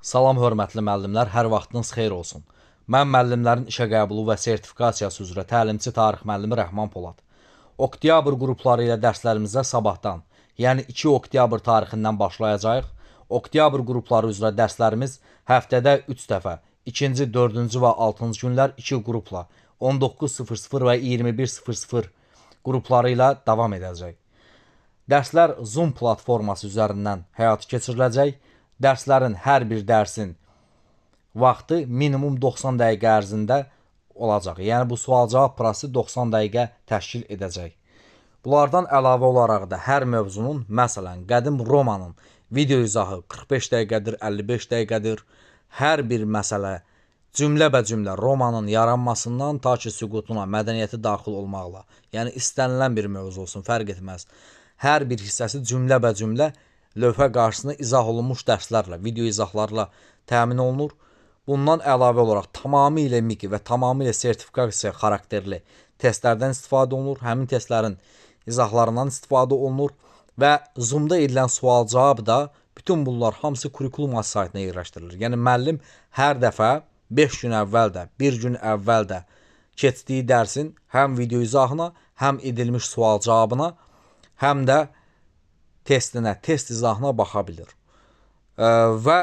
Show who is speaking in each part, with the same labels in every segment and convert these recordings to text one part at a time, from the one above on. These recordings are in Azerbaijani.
Speaker 1: Salam hörmətli müəllimlər, hər vaxtınız xeyir olsun. Mən müəllimlərin işə qəbulu və sertifikasiyası üzrə təlimçi tarix müəllimi Rəhman Polad. Oktyabr qrupları ilə dərslərimizə sabahdan, yəni 2 oktyabr tarixindən başlayacağıq. Oktyabr qrupları üzrə dərslərimiz həftədə 3 dəfə, 2-ci, 4-cü və 6-cı günlər 2 qrupla 19:00 və 21:00 qrupları ilə davam edəcək. Dərslər Zoom platforması üzərindən həyata keçiriləcək. Dərslərin hər bir dərsin vaxtı minimum 90 dəqiqə ərzində olacaq. Yəni bu sual-cavab prosesi 90 dəqiqə təşkil edəcək. Bunlardan əlavə olaraq da hər mövzunun, məsələn, qədim Romanın video izahı 45 dəqiqədir, 55 dəqiqədir. Hər bir məsələ cümlə-bə-cümlə Romanın yaranmasından ta ki süqutuna, mədəniyyəti daxil olmaqla, yəni istənilən bir mövzu olsun, fərq etməz. Hər bir hissəsi cümlə-bə-cümlə lövhə qarşısında izah olunmuş dərslərlə, video izahlarla təmin olunur. Bundan əlavə olaraq tamamilə MIQ və tamamilə sertifikasiya xarakterli testlərdən istifadə olunur. Həmin testlərin izahlarından istifadə olunur və Zoom-da edilən sual-cavab da bütün bunlar hamısı kurikulum saytına yerləşdirilir. Yəni müəllim hər dəfə 5 gün əvvəl də, 1 gün əvvəl də keçdiyi dərsin həm video izahına, həm edilmiş sual-cavabına, həm də testinə, test izahına baxa bilir. Və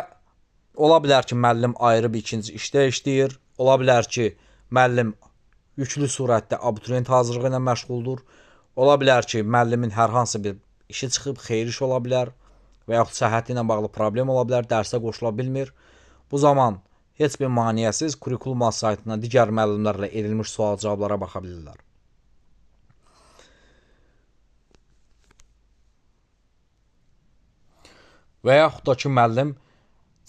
Speaker 1: ola bilər ki, müəllim ayrı bir ikinci işdə işləyir. Ola bilər ki, müəllim yüklü surətdə abituriyent hazırlığı ilə məşğuldur. Ola bilər ki, müəllimin hər hansı bir işi çıxıb, xeyir iş ola bilər və yaxud səhhəti ilə bağlı problem ola bilər, dərsə qoşula bilmir. Bu zaman heç bir maneəsiz kurikulum saytına digər müəllimlərlə edilmiş sual-cavablara baxa bilirlər. Və yaxud da ki, müəllim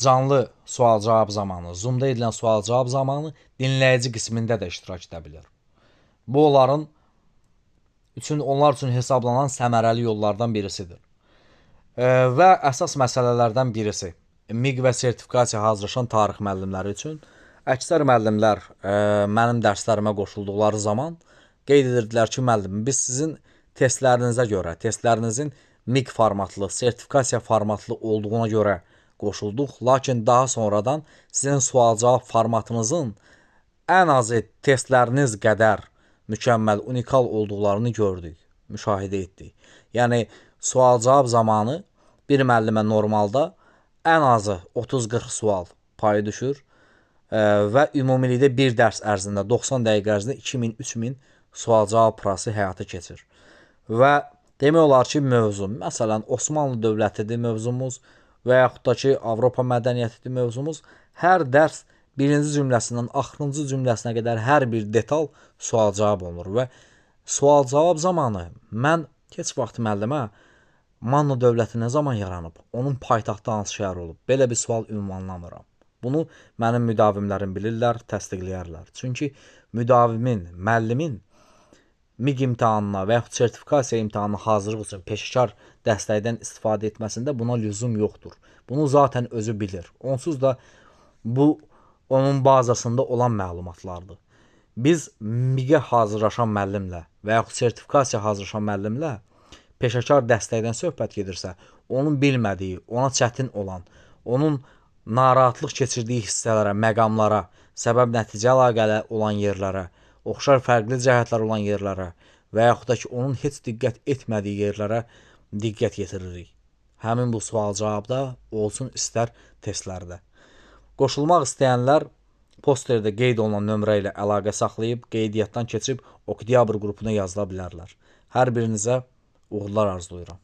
Speaker 1: canlı sual-cavab zamanı, Zoom-da edilən sual-cavab zamanı dinləyici qismində də iştirak edə bilir. Bu, onlar üçün hesablanan səmərəli yollardan birisidir. Və əsas məsələlərdən birisi, MIQ və sertifikasiya hazırlaşan tarix müəllimləri üçün əksər müəllimlər mənim dərslərimə qoşulduqları zaman qeyd edirdilər ki, müəllim, biz sizin testlərinizə görə, testlərinizin MIQ formatlı, sertifikasiya formatlı olduğuna görə qoşulduq. Lakin daha sonradan sizin sual-cavab formatınızın ən azı testləriniz qədər mükəmməl, unikal olduqlarını gördük, müşahidə etdik. Yəni, sual-cavab zamanı bir müəllimə normalda ən azı 30-40 sual payı düşür və ümumilikdə bir dərs ərzində, 90 dəqiqə ərzində 2000-3000 sual-cavab prosesi həyata keçir. Və demək olar ki, mövzu, məsələn, Osmanlı dövlətidir mövzumuz və yaxud da ki, Avropa mədəniyyətidir mövzumuz. Hər dərs birinci cümləsindən axırıncı cümləsinə qədər hər bir detal sual-cavab olunur və sual-cavab zamanı mən heç vaxt müəllimə Manna dövləti nə zaman yaranıb, onun paytaxtı hansı şəhər olub, belə bir sual ünvanlamıram. Bunu mənim müdavimlərim bilirlər, təsdiqləyərlər. Çünki müdavimin, müəllimin MIQ imtahanına və yaxud sertifikasiya imtahanına hazırlıq üçün peşəkar dəstəkdən istifadə etməsində buna lüzum yoxdur. Bunu zaten özü bilir. Onsuz da bu onun bazasında olan məlumatlardır. Biz MIQ-ə hazırlaşan müəllimlə və yaxud sertifikasiya hazırlaşan müəllimlə peşəkar dəstəkdən söhbət gedirsə, onun bilmədiyi, ona çətin olan, onun narahatlıq keçirdiyi hissələrə, məqamlara, səbəb-nəticə əlaqəli olan yerlərə, oxşar fərqli cəhətlər olan yerlərə və yaxud da ki, onun heç diqqət etmədiyi yerlərə diqqət yetiririk. Həmin bu sual-cavabda olsun, istər testlərdə. Qoşulmaq istəyənlər posterdə qeyd olunan nömrə ilə əlaqə saxlayıb, qeydiyyatdan keçib oktyabr qrupuna yazıla bilərlər. Hər birinizə uğurlar arzulayıram.